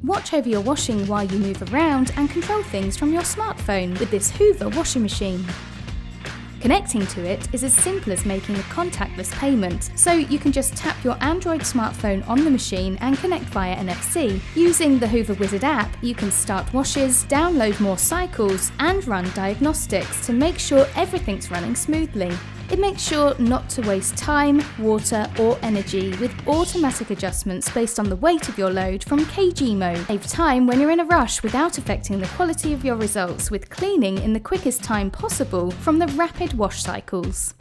Watch over your washing while you move around and control things from your smartphone with this Hoover washing machine. Connecting to it is as simple as making a contactless payment, so you can just tap your Android smartphone on the machine and connect via NFC. Using the Hoover Wizard app, you can start washes, download more cycles, and run diagnostics to make sure everything's running smoothly. It makes sure not to waste time, water, or energy with automatic adjustments based on the weight of your load from kg mode. Save time when you're in a rush without affecting the quality of your results with cleaning in the quickest time possible from the rapid wash cycles.